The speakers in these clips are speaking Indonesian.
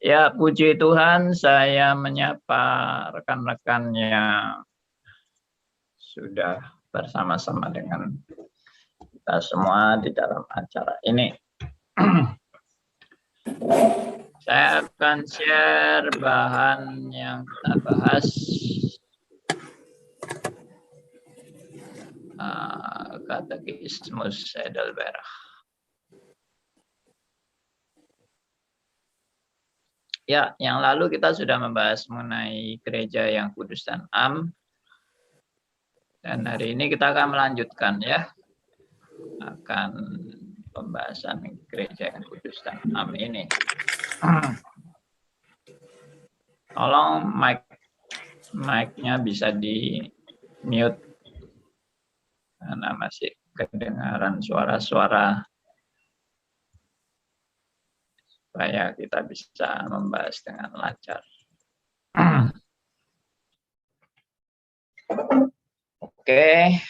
Ya, puji Tuhan, saya menyapa rekan-rekan yang sudah bersama-sama dengan kita semua di dalam acara ini. Saya akan share bahan yang kita bahas Katekismus Heidelberg. Ya, yang lalu kita sudah membahas mengenai gereja yang kudus dan am. Dan hari ini kita akan melanjutkan ya, akan pembahasan gereja yang kudus dan am ini. Tolong mic-nya bisa di mute karena masih kedengaran suara-suara supaya kita bisa membahas dengan lancar. Oke,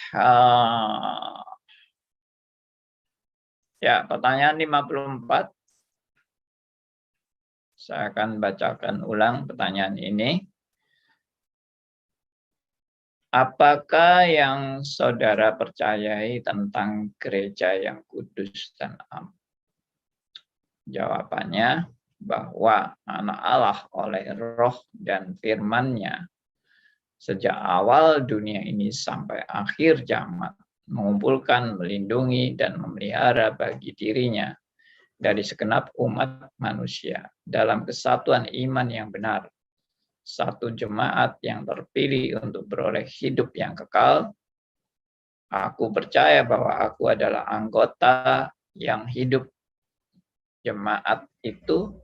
ya, pertanyaan 54. Saya akan bacakan ulang pertanyaan ini. Apakah yang saudara percayai tentang gereja yang kudus dan am? Jawabannya bahwa anak Allah oleh roh dan firman-Nya sejak awal dunia ini sampai akhir zaman mengumpulkan, melindungi, dan memelihara bagi dirinya dari segenap umat manusia dalam kesatuan iman yang benar, satu jemaat yang terpilih untuk beroleh hidup yang kekal. Aku percaya bahwa aku adalah anggota yang hidup jemaat itu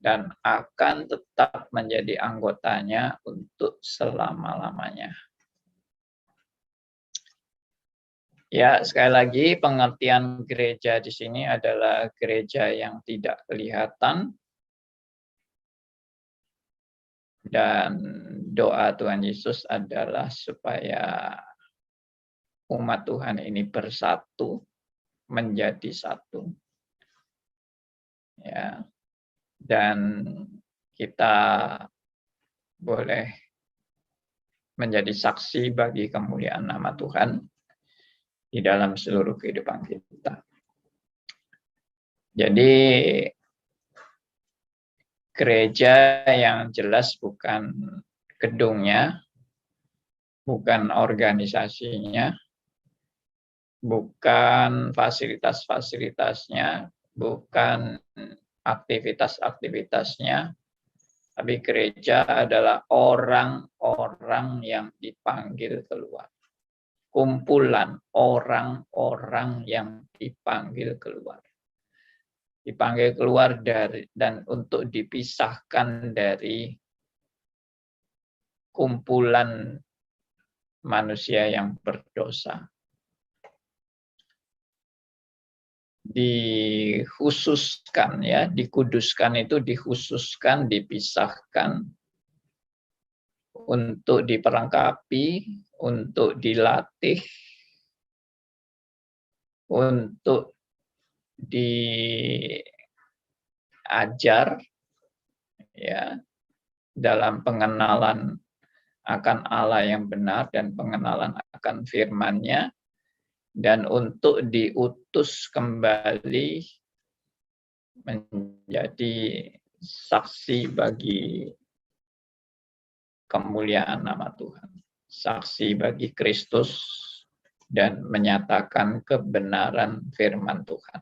dan akan tetap menjadi anggotanya untuk selama-lamanya. Ya, sekali lagi pengertian gereja di sini adalah gereja yang tidak kelihatan, dan doa Tuhan Yesus adalah supaya umat Tuhan ini bersatu, menjadi satu. Ya. Dan kita boleh menjadi saksi bagi kemuliaan nama Tuhan di dalam seluruh kehidupan kita. Jadi gereja yang jelas bukan gedungnya, bukan organisasinya, bukan fasilitas-fasilitasnya, bukan aktivitas-aktivitasnya, tapi gereja adalah orang-orang yang dipanggil keluar. Kumpulan orang-orang yang dipanggil keluar. Dipanggil keluar dari dan untuk dipisahkan dari kumpulan manusia yang berdosa. Dikhususkan ya, dikuduskan itu dikhususkan, dipisahkan untuk diperlengkapi, untuk dilatih, untuk diajar ya dalam pengenalan akan Allah yang benar dan pengenalan akan firman-Nya, dan untuk diutus kembali menjadi saksi bagi kemuliaan nama Tuhan, saksi bagi Kristus, dan menyatakan kebenaran firman Tuhan.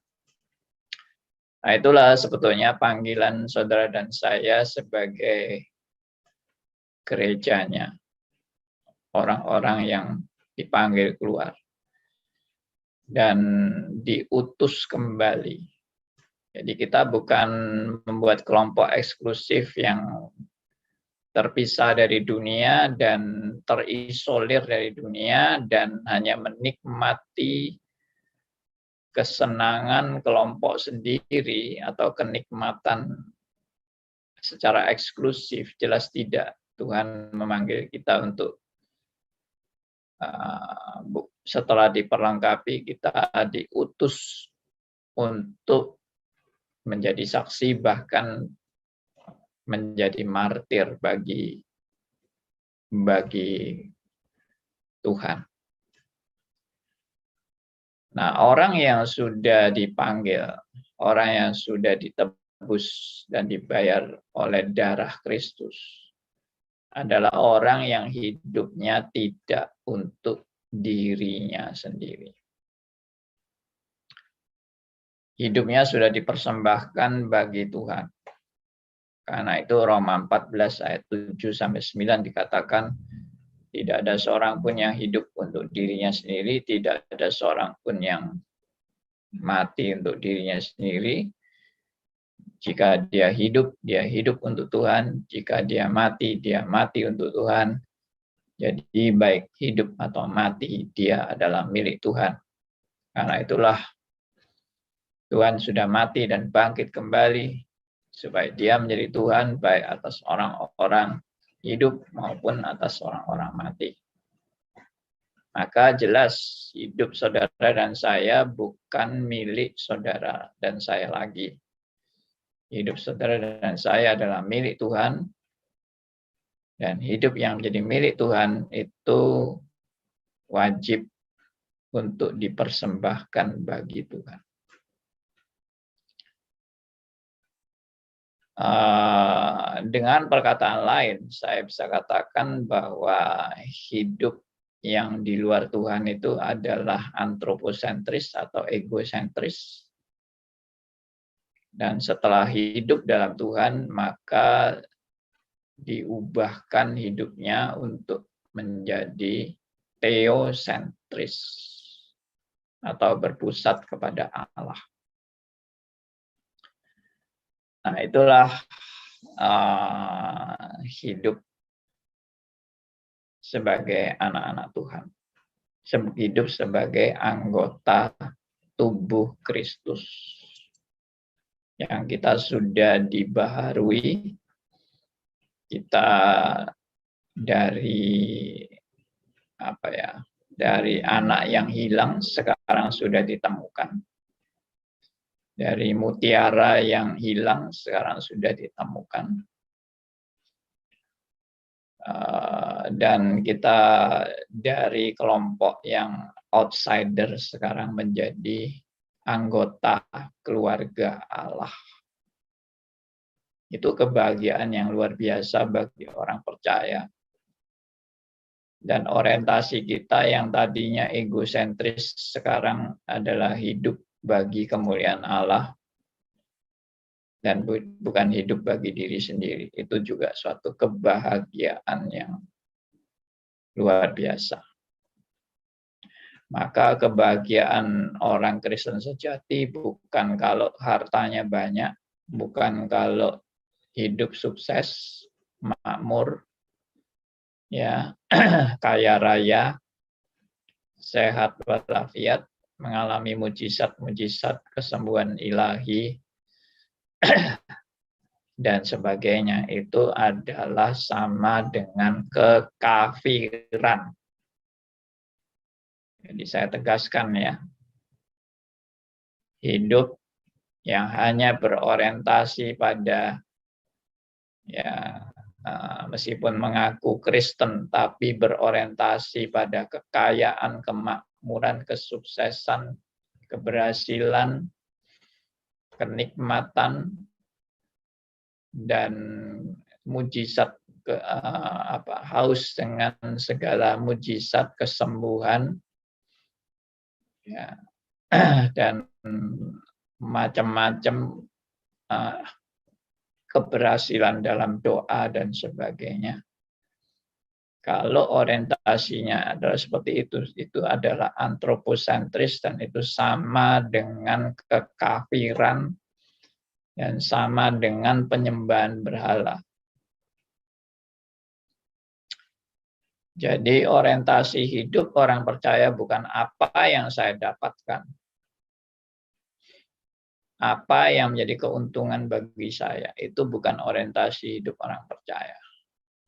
Nah, itulah sebetulnya panggilan saudara dan saya sebagai gerejanya, orang-orang yang dipanggil keluar dan diutus kembali. Jadi kita bukan membuat kelompok eksklusif yang terpisah dari dunia dan terisolir dari dunia dan hanya menikmati kesenangan kelompok sendiri atau kenikmatan secara eksklusif. Jelas tidak. Tuhan memanggil kita untuk setelah diperlengkapi, kita diutus untuk menjadi saksi, bahkan menjadi martir bagi Tuhan. Nah, orang yang sudah dipanggil, orang yang sudah ditebus dan dibayar oleh darah Kristus, adalah orang yang hidupnya tidak untuk dirinya sendiri. Hidupnya sudah dipersembahkan bagi Tuhan. Karena itu Roma 14 ayat 7-9 dikatakan, tidak ada seorang pun yang hidup untuk dirinya sendiri, tidak ada seorang pun yang mati untuk dirinya sendiri. Jika dia hidup untuk Tuhan. Jika dia mati untuk Tuhan. Jadi baik hidup atau mati, dia adalah milik Tuhan. Karena itulah Tuhan sudah mati dan bangkit kembali, supaya dia menjadi Tuhan baik atas orang-orang hidup maupun atas orang-orang mati. Maka jelas hidup saudara dan saya bukan milik saudara dan saya lagi. Hidup saudara dan saya adalah milik Tuhan. Dan hidup yang menjadi milik Tuhan itu wajib untuk dipersembahkan bagi Tuhan. Dengan perkataan lain, saya bisa katakan bahwa hidup yang di luar Tuhan itu adalah antroposentris atau egosentris. Dan setelah hidup dalam Tuhan, maka diubahkan hidupnya untuk menjadi teosentris atau berpusat kepada Allah. Nah, itulah hidup sebagai anak-anak Tuhan. Hidup sebagai anggota tubuh Kristus. Yang kita sudah dibaharui, kita dari anak yang hilang sekarang sudah ditemukan. Dari mutiara yang hilang sekarang sudah ditemukan. Dan kita dari kelompok yang outsider sekarang menjadi anggota keluarga Allah. Itu kebahagiaan yang luar biasa bagi orang percaya. Dan orientasi kita yang tadinya egosentris sekarang adalah hidup bagi kemuliaan Allah dan bukan hidup bagi diri sendiri. Itu juga suatu kebahagiaan yang luar biasa. Maka kebahagiaan orang Kristen sejati bukan kalau hartanya banyak, bukan kalau hidup sukses, makmur, ya, kaya raya, sehat walafiat, mengalami mujizat-mujizat kesembuhan ilahi dan sebagainya. Itu adalah sama dengan kekafiran. Jadi saya tegaskan ya, hidup yang hanya berorientasi pada meskipun mengaku Kristen tapi berorientasi pada kekayaan, kemakmuran, kesuksesan, keberhasilan, kenikmatan, dan mujizat, haus dengan segala mujizat kesembuhan, ya, dan macam-macam keberhasilan dalam doa dan sebagainya. Kalau orientasinya adalah seperti itu adalah antroposentris dan itu sama dengan kekafiran dan sama dengan penyembahan berhala. Jadi orientasi hidup orang percaya bukan apa yang saya dapatkan, apa yang menjadi keuntungan bagi saya. Itu bukan orientasi hidup orang percaya.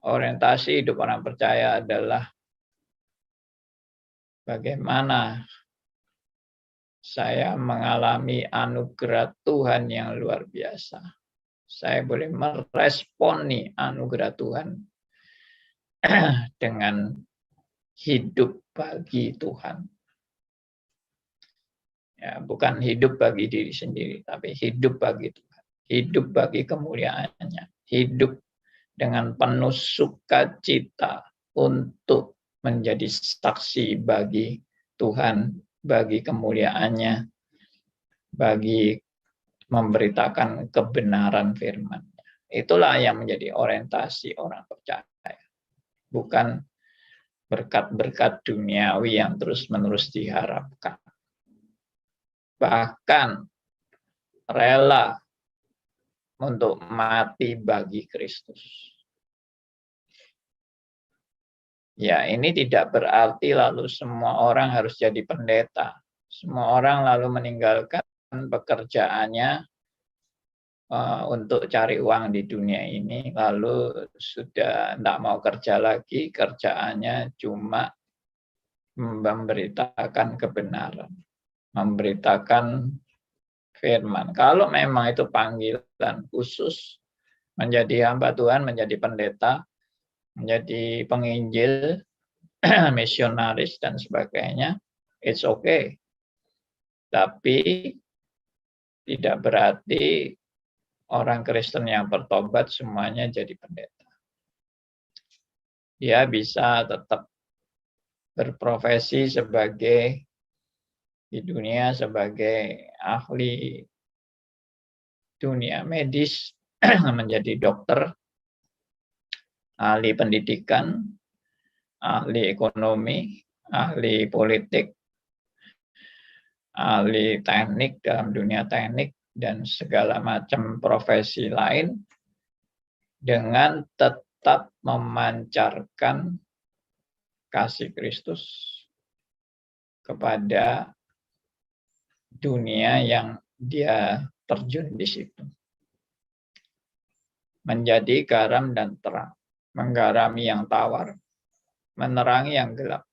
Orientasi hidup orang percaya adalah bagaimana saya mengalami anugerah Tuhan yang luar biasa. saya boleh meresponi anugerah Tuhan dengan hidup bagi Tuhan. Ya, bukan hidup bagi diri sendiri, tapi hidup bagi Tuhan. Hidup bagi kemuliaannya. Hidup dengan penuh sukacita untuk menjadi saksi bagi Tuhan, bagi kemuliaannya, bagi memberitakan kebenaran firman. Itulah yang menjadi orientasi orang percaya. Bukan berkat-berkat duniawi yang terus-menerus diharapkan. Bahkan rela untuk mati bagi Kristus. Ya, ini tidak berarti lalu semua orang harus jadi pendeta. Semua orang lalu meninggalkan pekerjaannya untuk cari uang di dunia ini, lalu sudah tidak mau kerja lagi, kerjaannya cuma memberitakan kebenaran, memberitakan firman. Kalau memang itu panggilan khusus, menjadi hamba Tuhan, menjadi pendeta, menjadi penginjil, misionaris, dan sebagainya, it's okay. Tapi tidak berarti orang Kristen yang bertobat semuanya jadi pendeta. Dia bisa tetap berprofesi sebagai di dunia sebagai ahli dunia medis, menjadi dokter, ahli pendidikan, ahli ekonomi, ahli politik, ahli teknik dalam dunia teknik, dan segala macam profesi lain dengan tetap memancarkan kasih Kristus kepada dunia yang dia terjun di situ. Menjadi garam dan terang, menggarami yang tawar, menerangi yang gelap.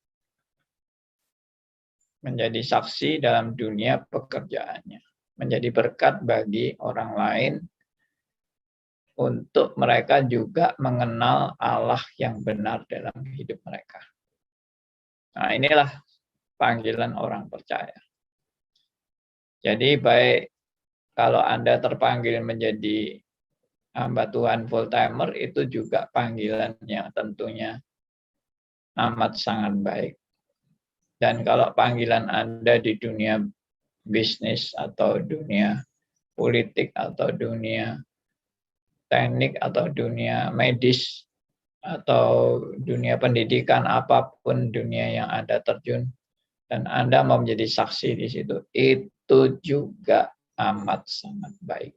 Menjadi saksi dalam dunia pekerjaannya. Menjadi berkat bagi orang lain untuk mereka juga mengenal Allah yang benar dalam hidup mereka. Nah, inilah panggilan orang percaya. Jadi baik kalau Anda terpanggil menjadi hamba Tuhan full-timer, itu juga panggilan yang tentunya amat sangat baik. Dan kalau panggilan Anda di dunia bisnis atau dunia politik atau dunia teknik atau dunia medis atau dunia pendidikan, apapun dunia yang Anda terjun dan Anda mau menjadi saksi di situ, itu juga amat sangat baik.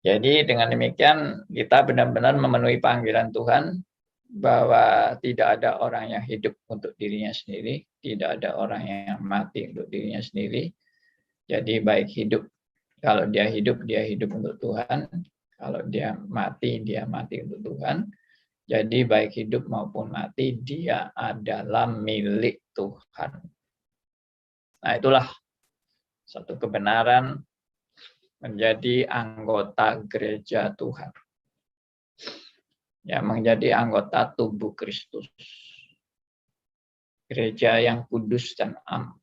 Jadi dengan demikian kita benar-benar memenuhi panggilan Tuhan, bahwa tidak ada orang yang hidup untuk dirinya sendiri, tidak ada orang yang mati untuk dirinya sendiri. Jadi baik hidup, kalau dia hidup untuk Tuhan, kalau dia mati untuk Tuhan. Jadi baik hidup maupun mati, dia adalah milik Tuhan. Nah, itulah satu kebenaran menjadi anggota gereja Tuhan. Ya, menjadi anggota tubuh Kristus. Gereja yang kudus dan am.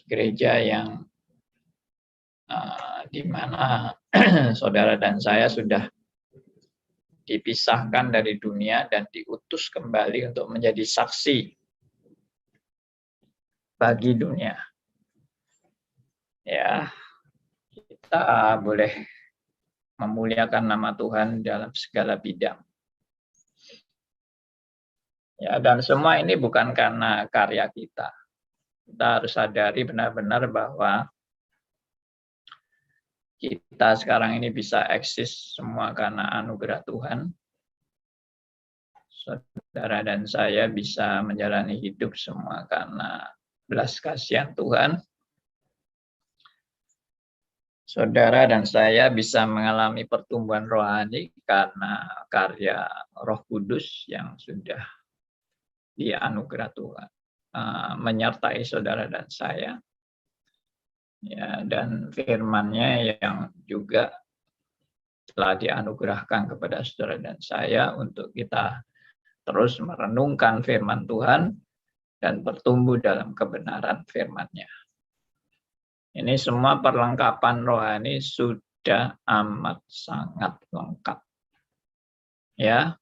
Gereja yang di mana saudara dan saya sudah dipisahkan dari dunia dan diutus kembali untuk menjadi saksi bagi dunia. Ya, kita boleh memuliakan nama Tuhan dalam segala bidang. Ya, dan semua ini bukan karena karya kita. Kita harus sadari benar-benar bahwa kita sekarang ini bisa eksis semua karena anugerah Tuhan. Saudara dan saya bisa menjalani hidup semua karena belas kasihan Tuhan. Saudara dan saya bisa mengalami pertumbuhan rohani karena karya Roh Kudus yang sudah dianugerah Tuhan menyertai saudara dan saya. ya, dan firman-Nya yang juga telah dianugerahkan kepada saudara dan saya untuk kita terus merenungkan firman Tuhan dan bertumbuh dalam kebenaran firman-Nya. Ini semua perlengkapan rohani sudah amat sangat lengkap. Ya.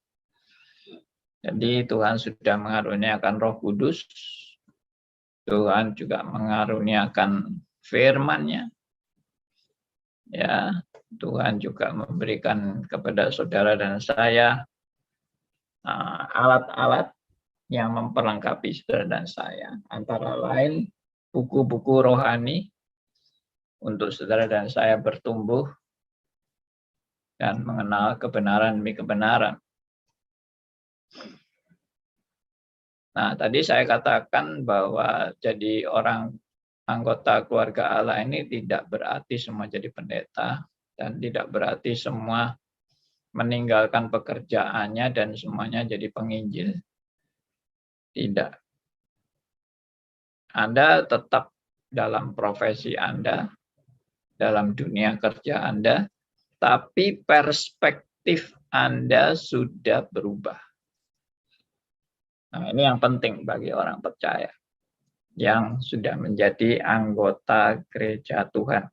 Jadi Tuhan sudah mengaruniakan Roh Kudus. Tuhan juga mengaruniakan firman-Nya. Ya, Tuhan juga memberikan kepada saudara dan saya alat-alat yang memperlengkapi saudara dan saya, antara lain buku-buku rohani untuk saudara dan saya bertumbuh dan mengenal kebenaran demi kebenaran. Nah, tadi saya katakan bahwa jadi orang anggota keluarga Allah ini tidak berarti semua jadi pendeta, dan tidak berarti semua meninggalkan pekerjaannya dan semuanya jadi penginjil. Tidak. Anda tetap dalam profesi Anda, dalam dunia kerja Anda, tapi perspektif Anda sudah berubah. Nah, ini yang penting bagi orang percaya yang sudah menjadi anggota gereja Tuhan.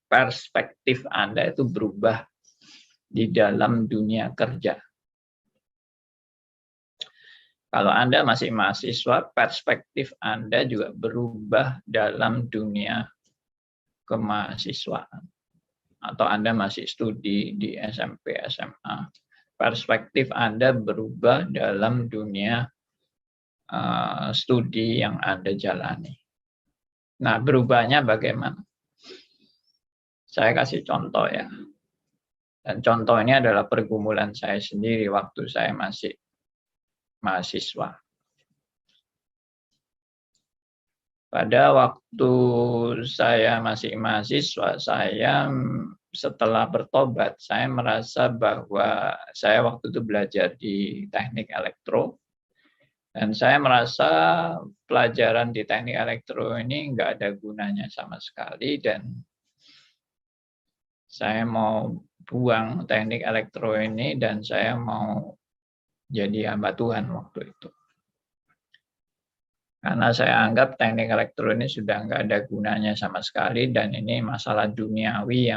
Perspektif Anda itu berubah di dalam dunia kerja. Kalau Anda masih mahasiswa, perspektif Anda juga berubah dalam dunia kemahasiswaan. Atau Anda masih studi di SMP, SMA, perspektif Anda berubah dalam dunia studi yang Anda jalani. Nah, berubahnya bagaimana? Saya kasih contoh ya. Dan contoh ini adalah pergumulan saya sendiri waktu saya masih mahasiswa. Pada waktu saya masih mahasiswa, saya setelah bertobat, saya merasa bahwa saya waktu itu belajar di teknik elektro, dan saya merasa pelajaran di teknik elektro ini nggak ada gunanya sama sekali, dan saya mau buang teknik elektro ini dan saya mau jadi hamba Tuhan waktu itu. Karena saya anggap teknik elektro ini sudah nggak ada gunanya sama sekali, dan ini masalah duniawi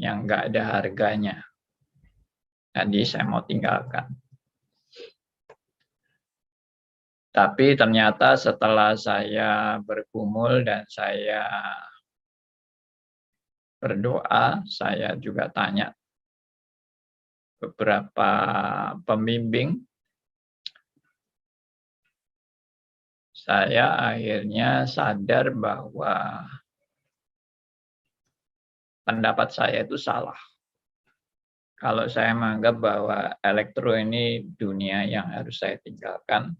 yang nggak ada harganya. Jadi saya mau tinggalkan. Tapi ternyata setelah saya bergumul dan saya berdoa, saya juga tanya beberapa pembimbing, saya akhirnya sadar bahwa pendapat saya itu salah. Kalau saya menganggap bahwa elektro ini dunia yang harus saya tinggalkan,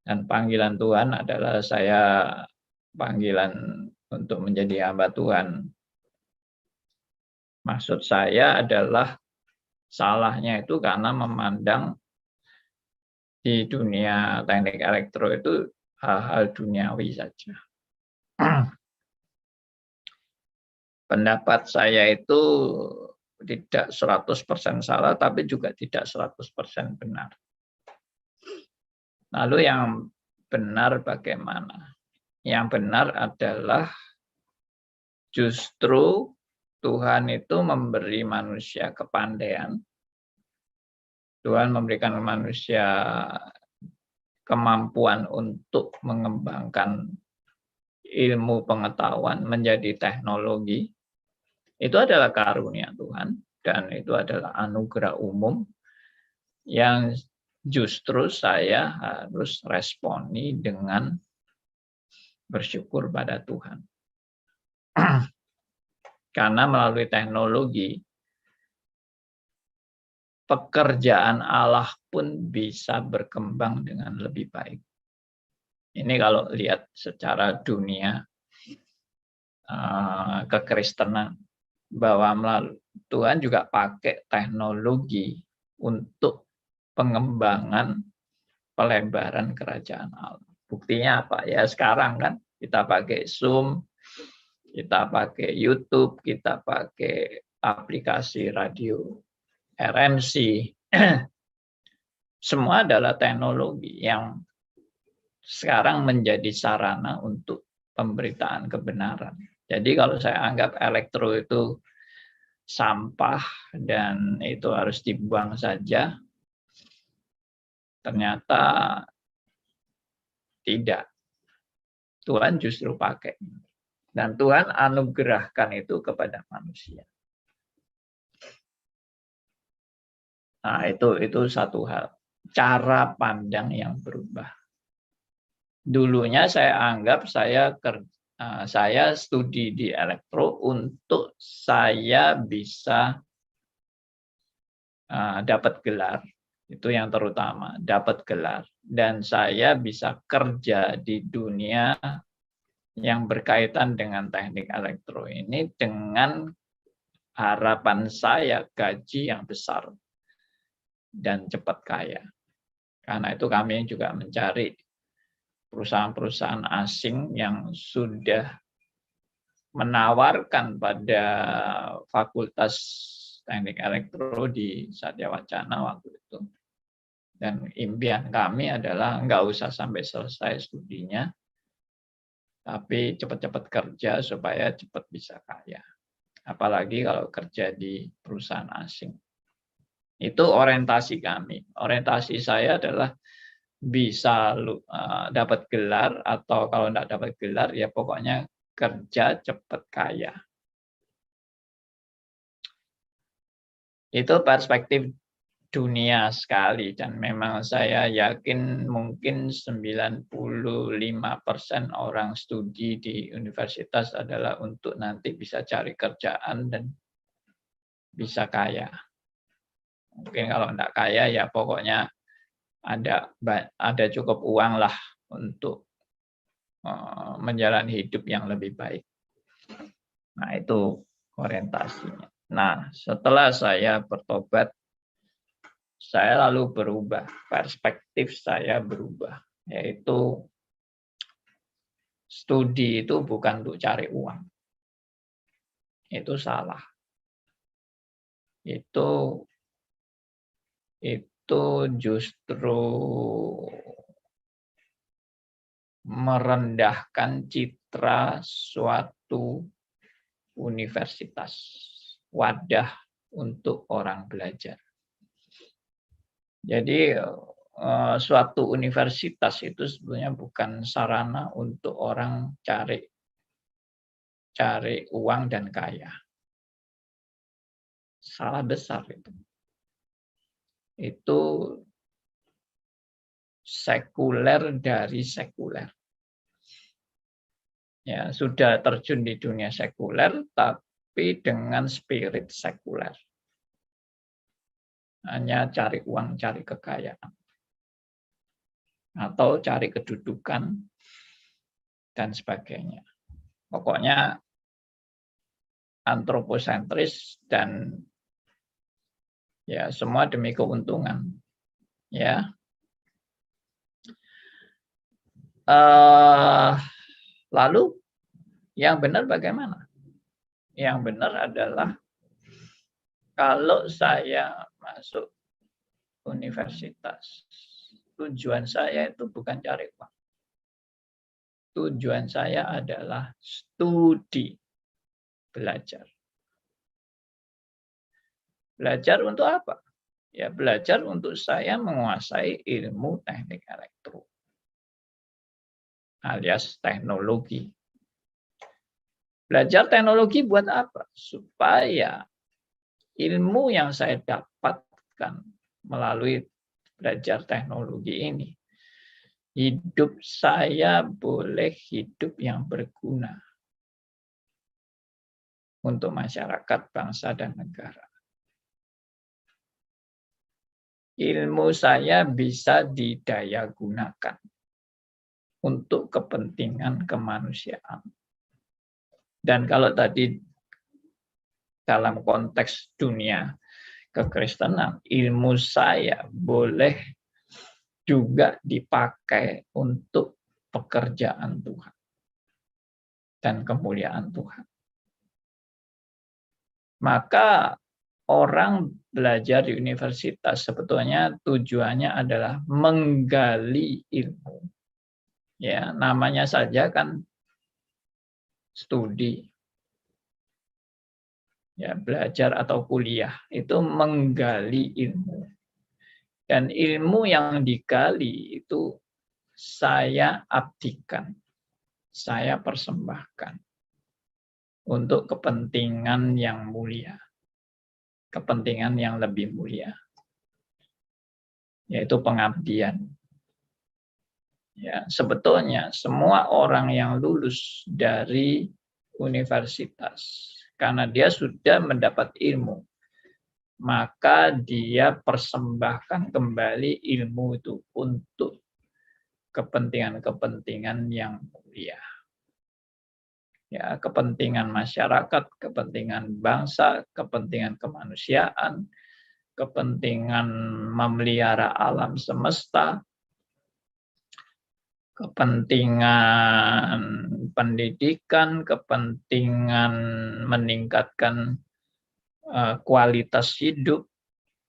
dan panggilan Tuhan adalah saya panggilan untuk menjadi hamba Tuhan. Maksud saya adalah salahnya itu karena memandang di dunia teknik elektro itu hal-hal duniawi saja. Pendapat saya itu tidak 100% salah, tapi juga tidak 100% benar. Lalu yang benar bagaimana? Yang benar adalah justru Tuhan itu memberi manusia kepandaian. Tuhan memberikan manusia kemampuan untuk mengembangkan ilmu pengetahuan menjadi teknologi. Itu adalah karunia Tuhan, dan itu adalah anugerah umum yang justru saya harus responi dengan bersyukur pada Tuhan. Karena melalui teknologi, pekerjaan Allah pun bisa berkembang dengan lebih baik. Ini kalau lihat secara dunia kekristenan, bahwa melalui Tuhan juga pakai teknologi untuk pengembangan pelebaran kerajaan Allah. Buktinya apa? Ya sekarang kan kita pakai Zoom, Kita pakai YouTube, kita pakai aplikasi radio RMC. Semua adalah teknologi yang sekarang menjadi sarana untuk pemberitaan kebenaran. Jadi kalau saya anggap elektro itu sampah dan itu harus dibuang saja, ternyata tidak. Tuhan justru pakai. Dan Tuhan anugerahkan itu kepada manusia. Nah, itu satu hal. Cara pandang yang berubah. Dulunya saya anggap saya studi di elektro untuk saya bisa dapat gelar. Itu yang terutama, dapat gelar. Dan saya bisa kerja di dunia yang berkaitan dengan teknik elektro ini dengan harapan saya gaji yang besar dan cepat kaya. Karena itu kami juga mencari perusahaan-perusahaan asing yang sudah menawarkan pada Fakultas Teknik Elektro di Satya Wacana waktu itu. Dan impian kami adalah nggak usah sampai selesai studinya, tapi cepat-cepat kerja supaya cepat bisa kaya. Apalagi kalau kerja di perusahaan asing. Itu orientasi kami. Orientasi saya adalah bisa dapat gelar, atau kalau enggak dapat gelar, ya pokoknya kerja cepat kaya. Itu perspektif dunia sekali, dan memang saya yakin mungkin 95% orang studi di universitas adalah untuk nanti bisa cari kerjaan dan bisa kaya. Mungkin kalau enggak kaya ya pokoknya ada cukup uang lah untuk menjalani hidup yang lebih baik. Nah, itu orientasinya. Nah, setelah saya bertobat, saya lalu berubah, perspektif saya berubah, yaitu studi itu bukan untuk cari uang. Itu salah. Itu justru merendahkan citra suatu universitas, wadah untuk orang belajar. Jadi suatu universitas itu sebenarnya bukan sarana untuk orang cari uang dan kaya. Salah besar itu. Itu sekuler dari sekuler. Ya, sudah terjun di dunia sekuler, tapi dengan spirit sekuler. Hanya cari uang, cari kekayaan. Atau cari kedudukan, dan sebagainya. Pokoknya antroposentris dan ya semua demi keuntungan. Ya. Lalu yang benar bagaimana? Yang benar adalah kalau saya masuk universitas, tujuan saya itu bukan cari uang. Tujuan saya adalah studi, belajar. Belajar untuk apa? Ya, belajar untuk saya menguasai ilmu teknik elektro, alias teknologi. Belajar teknologi buat apa? Supaya ilmu yang saya dapatkan melalui belajar teknologi ini, hidup saya boleh hidup yang berguna untuk masyarakat, bangsa, dan negara. Ilmu saya bisa didaya gunakan untuk kepentingan kemanusiaan. Dan kalau tadi dalam konteks dunia kekristenan, ilmu saya boleh juga dipakai untuk pekerjaan Tuhan. dan kemuliaan Tuhan. Maka orang belajar di universitas sebetulnya tujuannya adalah menggali ilmu. Ya, namanya saja kan studi. Ya, belajar atau kuliah itu menggali ilmu. Dan ilmu yang digali itu saya abdikan, saya persembahkan untuk kepentingan yang mulia, kepentingan yang lebih mulia, yaitu pengabdian. Ya, sebetulnya semua orang yang lulus dari universitas, karena dia sudah mendapat ilmu, maka dia persembahkan kembali ilmu itu untuk kepentingan-kepentingan yang mulia. Ya, kepentingan masyarakat, kepentingan bangsa, kepentingan kemanusiaan, kepentingan memelihara alam semesta, kepentingan pendidikan, kepentingan meningkatkan kualitas hidup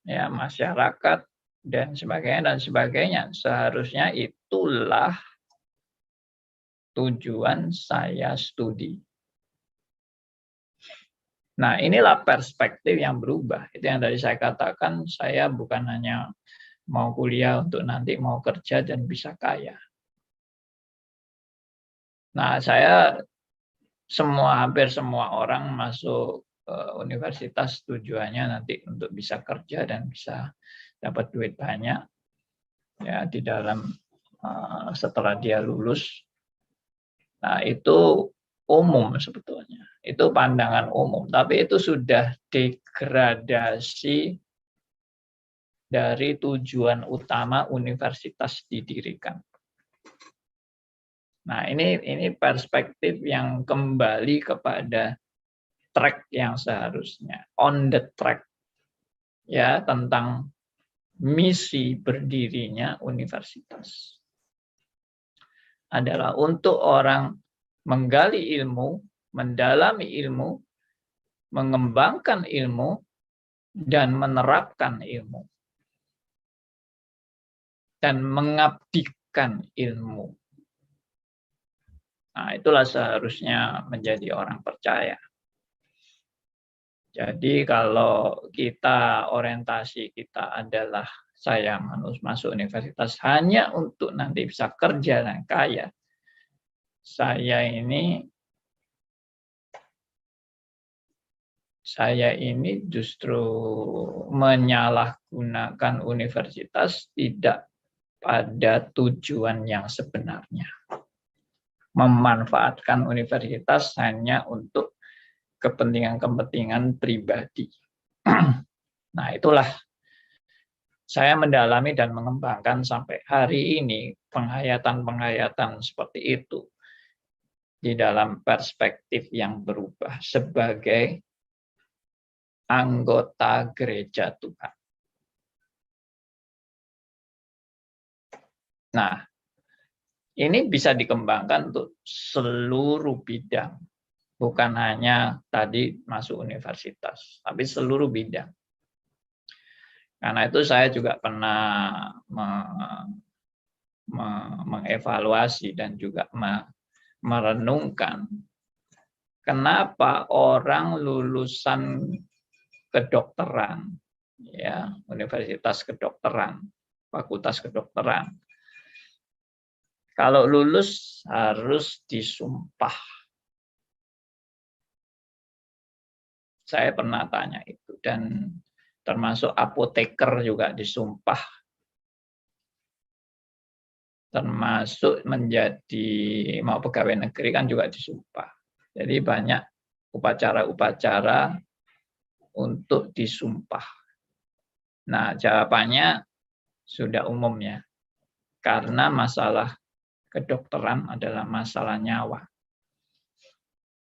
ya masyarakat dan sebagainya. Seharusnya itulah tujuan saya studi. Nah, inilah perspektif yang berubah. Itu yang tadi saya katakan, saya bukan hanya mau kuliah untuk nanti mau kerja dan bisa kaya. Nah, hampir semua orang masuk universitas tujuannya nanti untuk bisa kerja dan bisa dapat duit banyak ya di dalam setelah dia lulus. Nah, itu umum sebetulnya. Itu pandangan umum, tapi itu sudah degradasi dari tujuan utama universitas didirikan. Nah, ini perspektif yang kembali kepada track yang seharusnya, on the track ya tentang misi berdirinya universitas. Adalah untuk orang menggali ilmu, mendalami ilmu, mengembangkan ilmu, dan menerapkan ilmu. Dan mengabdikan ilmu. Nah, itulah seharusnya menjadi orang percaya. Jadi kalau kita orientasi kita adalah saya masuk universitas hanya untuk nanti bisa kerja dan kaya. Saya ini justru menyalahgunakan universitas tidak pada tujuan yang sebenarnya. Memanfaatkan universitas hanya untuk kepentingan-kepentingan pribadi. Nah, itulah saya mendalami dan mengembangkan sampai hari ini penghayatan-penghayatan seperti itu di dalam perspektif yang berubah sebagai anggota gereja Tuhan. Nah, ini bisa dikembangkan untuk seluruh bidang. Bukan hanya tadi masuk universitas, tapi seluruh bidang. Karena itu saya juga pernah mengevaluasi dan juga merenungkan kenapa orang lulusan kedokteran, ya universitas kedokteran, fakultas kedokteran, kalau lulus harus disumpah. Saya pernah tanya itu, dan termasuk apoteker juga disumpah. Termasuk menjadi mau pegawai negeri kan juga disumpah. Jadi banyak upacara-upacara untuk disumpah. Nah, jawabannya sudah umum ya. Karena masalah kedokteran adalah masalah nyawa.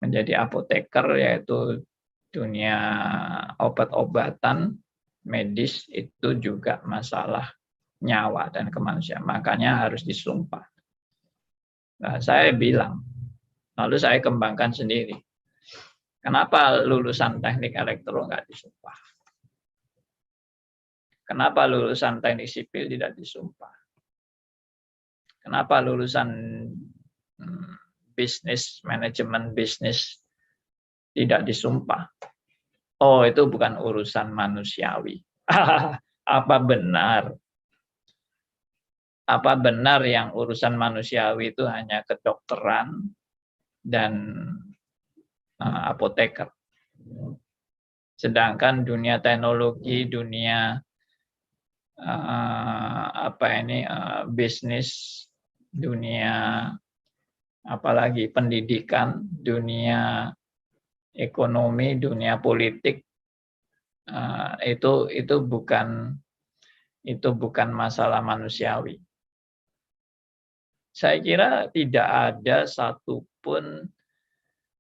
Menjadi apoteker yaitu dunia obat-obatan medis itu juga masalah nyawa dan kemanusiaan. Makanya harus disumpah. Nah, saya bilang, Lalu saya kembangkan sendiri. Kenapa lulusan teknik elektro nggak disumpah? Kenapa lulusan teknik sipil tidak disumpah? Kenapa lulusan bisnis, manajemen bisnis tidak disumpah? Oh, itu bukan urusan manusiawi. Apa benar? Apa benar yang urusan manusiawi itu hanya kedokteran dan apoteker? Sedangkan dunia teknologi, dunia bisnis, dunia apalagi pendidikan, dunia ekonomi, dunia politik, itu bukan masalah manusiawi. Saya kira tidak ada satupun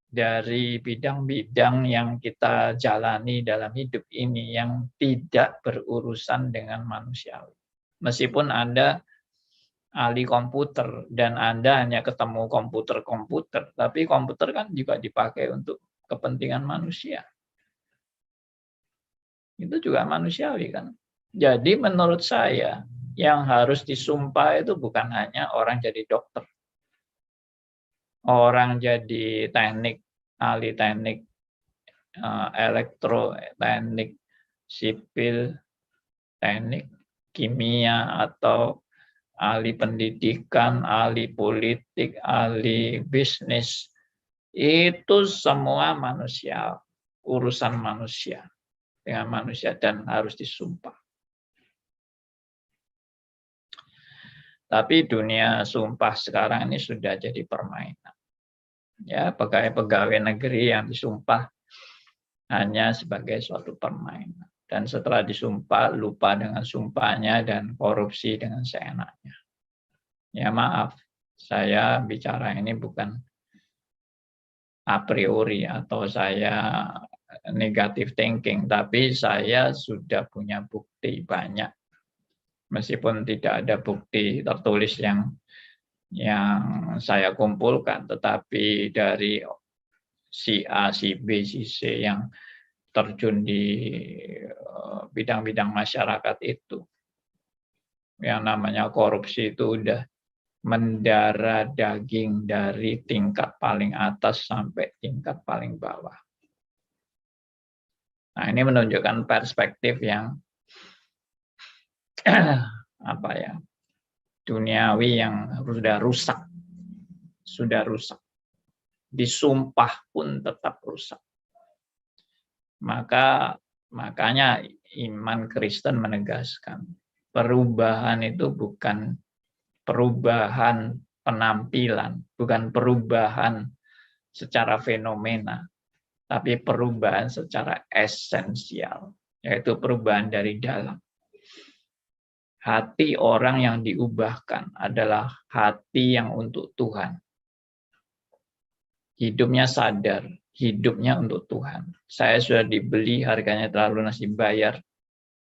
dari bidang-bidang yang kita jalani dalam hidup ini yang tidak berurusan dengan manusiawi. Meskipun Anda ahli komputer dan Anda hanya ketemu komputer, tapi komputer kan juga dipakai untuk kepentingan manusia. Itu juga manusiawi kan. Jadi menurut saya yang harus disumpah itu bukan hanya orang jadi dokter, orang jadi ahli teknik elektro, teknik sipil, teknik kimia, atau ahli pendidikan, ahli politik, ahli bisnis. Itu semua manusia, urusan manusia dengan manusia dan harus disumpah. Tapi dunia sumpah sekarang ini sudah jadi permainan. Ya, pegawai-pegawai negeri yang disumpah hanya sebagai suatu permainan. Dan setelah disumpah, lupa dengan sumpahnya dan korupsi dengan seenaknya. Ya maaf, saya bicara ini bukan a priori atau saya negative thinking, tapi saya sudah punya bukti banyak. Meskipun tidak ada bukti tertulis yang saya kumpulkan, tetapi dari si A, si B, si C yang terjun di bidang-bidang masyarakat itu, yang namanya korupsi itu udah mendarah daging dari tingkat paling atas sampai tingkat paling bawah. Nah, ini menunjukkan perspektif yang duniawi yang sudah rusak. Disumpah pun tetap rusak. Makanya iman Kristen menegaskan perubahan itu bukan perubahan penampilan, bukan perubahan secara fenomena, tapi perubahan secara esensial, yaitu perubahan dari dalam. Hati orang yang diubahkan adalah hati yang untuk Tuhan. Hidupnya sadar, hidupnya untuk Tuhan. Saya sudah dibeli, harganya telah lunas dibayar.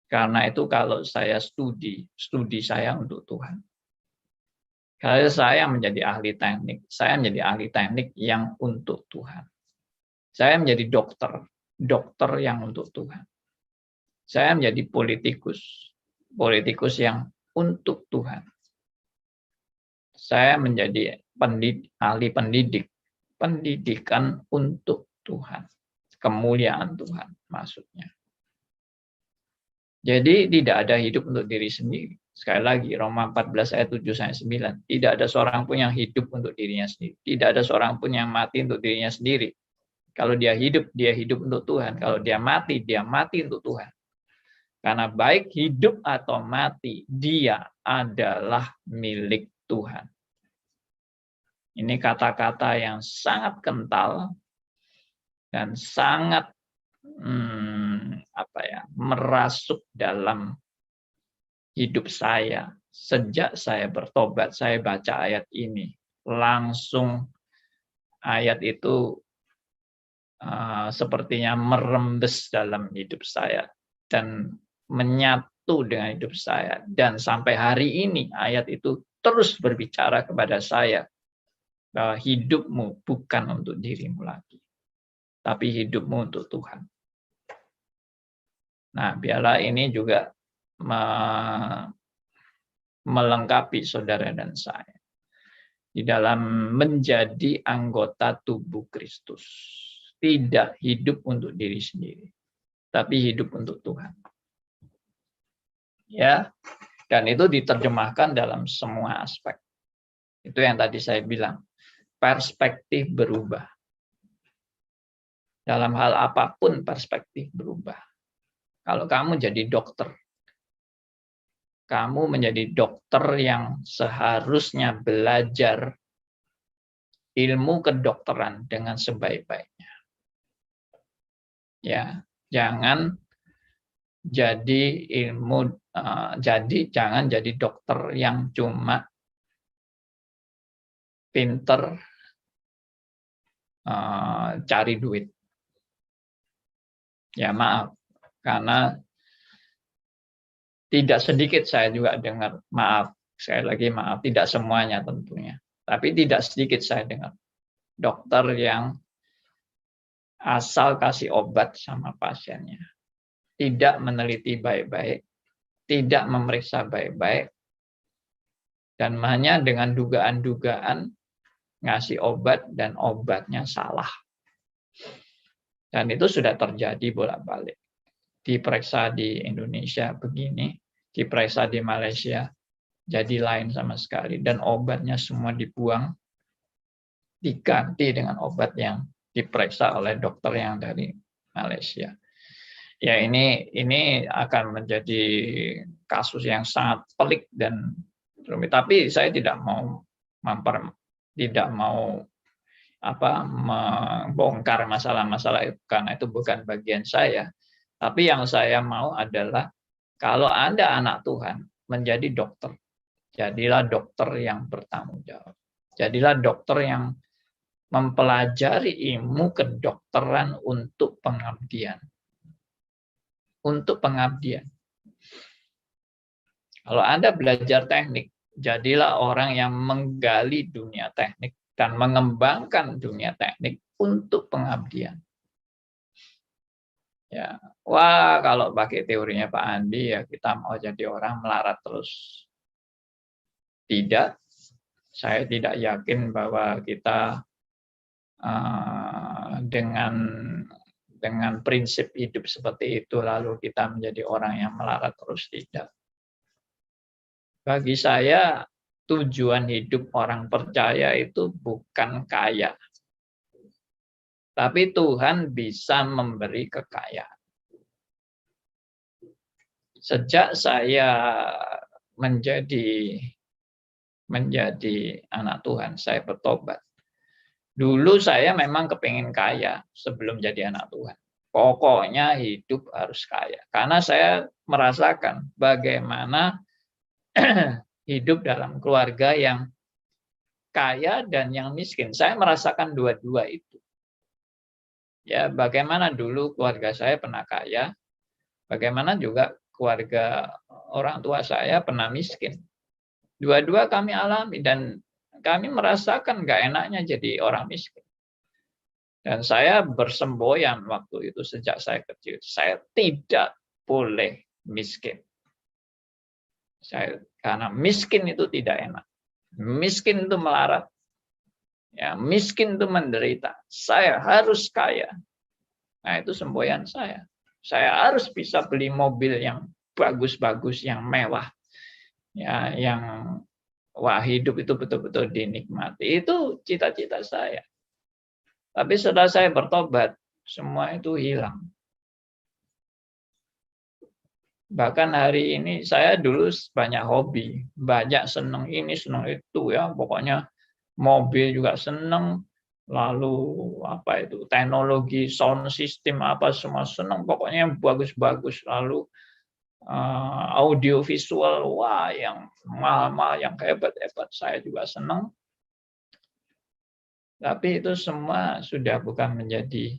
Karena itu kalau saya studi saya untuk Tuhan. Kalau saya menjadi ahli teknik, saya menjadi ahli teknik yang untuk Tuhan. Saya menjadi dokter yang untuk Tuhan. Saya menjadi politikus yang untuk Tuhan. Saya menjadi ahli pendidikan untuk Tuhan. Kemuliaan Tuhan maksudnya. Jadi tidak ada hidup untuk diri sendiri. Sekali lagi, Roma 14 ayat 7 sampai 9. Tidak ada seorang pun yang hidup untuk dirinya sendiri. Tidak ada seorang pun yang mati untuk dirinya sendiri. Kalau dia hidup untuk Tuhan. Kalau dia mati untuk Tuhan. Karena baik hidup atau mati, dia adalah milik Tuhan. Ini kata-kata yang sangat kental dan sangat merasuk dalam hidup saya. Sejak saya bertobat, saya baca ayat ini, langsung ayat itu sepertinya merembes dalam hidup saya dan menyatu dengan hidup saya. Dan sampai hari ini ayat itu terus berbicara kepada saya bahwa hidupmu bukan untuk dirimu lagi, tapi hidupmu untuk Tuhan. Nah, biarlah ini juga melengkapi saudara dan saya di dalam menjadi anggota tubuh Kristus. Tidak hidup untuk diri sendiri, tapi hidup untuk Tuhan. Ya, dan itu diterjemahkan dalam semua aspek. Itu yang tadi saya bilang, perspektif berubah. Dalam hal apapun perspektif berubah. Kalau kamu jadi dokter, kamu menjadi dokter yang seharusnya belajar ilmu kedokteran dengan sebaik-baiknya. Ya, jangan jangan jadi dokter yang cuma pinter cari duit. Ya maaf, karena tidak sedikit saya juga dengar, maaf, sekali lagi maaf, tidak semuanya tentunya, tapi tidak sedikit saya dengar dokter yang asal kasih obat sama pasiennya, tidak meneliti baik-baik, tidak memeriksa baik-baik, dan hanya dengan dugaan-dugaan ngasih obat dan obatnya salah. Dan itu sudah terjadi bolak-balik. Diperiksa di Indonesia begini, diperiksa di Malaysia jadi lain sama sekali, dan obatnya semua dibuang, diganti dengan obat yang diperiksa oleh dokter yang dari Malaysia. Ya, ini akan menjadi kasus yang sangat pelik dan rumit. Tapi saya tidak mau membongkar masalah-masalah itu, karena itu bukan bagian saya. Tapi yang saya mau adalah kalau Anda anak Tuhan menjadi dokter, jadilah dokter yang bertanggung jawab. Jadilah dokter yang mempelajari ilmu kedokteran untuk pengabdian. Untuk pengabdian. Kalau Anda belajar teknik, jadilah orang yang menggali dunia teknik dan mengembangkan dunia teknik untuk pengabdian. Ya, wah, kalau pakai teorinya Pak Andi, ya kita mau jadi orang melarat terus. Tidak, saya tidak yakin bahwa kita dengan prinsip hidup seperti itu lalu kita menjadi orang yang melarat terus, tidak. Bagi saya, tujuan hidup orang percaya itu bukan kaya. Tapi Tuhan bisa memberi kekayaan. Sejak saya menjadi anak Tuhan, saya bertobat. Dulu saya memang kepingin kaya sebelum jadi anak Tuhan. Pokoknya hidup harus kaya. Karena saya merasakan bagaimana hidup dalam keluarga yang kaya dan yang miskin. Saya merasakan dua-dua itu. Ya, bagaimana dulu keluarga saya pernah kaya, bagaimana juga keluarga orang tua saya pernah miskin. Dua-dua kami alami dan kami merasakan gak enaknya jadi orang miskin. Dan saya bersemboyan waktu itu sejak saya kecil. Saya tidak boleh miskin. Karena miskin itu tidak enak. Miskin itu melarat. Ya, miskin itu menderita. Saya harus kaya. Nah, itu semboyan saya. Saya harus bisa beli mobil yang bagus-bagus, yang mewah. Ya, yang hidup itu betul-betul dinikmati. Itu cita-cita saya. Tapi setelah saya bertobat, semua itu hilang. Bahkan hari ini saya dulu banyak hobi, banyak senang ini, senang itu ya, pokoknya mobil juga senang, lalu teknologi sound system semua senang, pokoknya yang bagus-bagus, lalu audio visual, yang mahal-mahal, yang hebat-hebat, saya juga senang. Tapi itu semua sudah bukan menjadi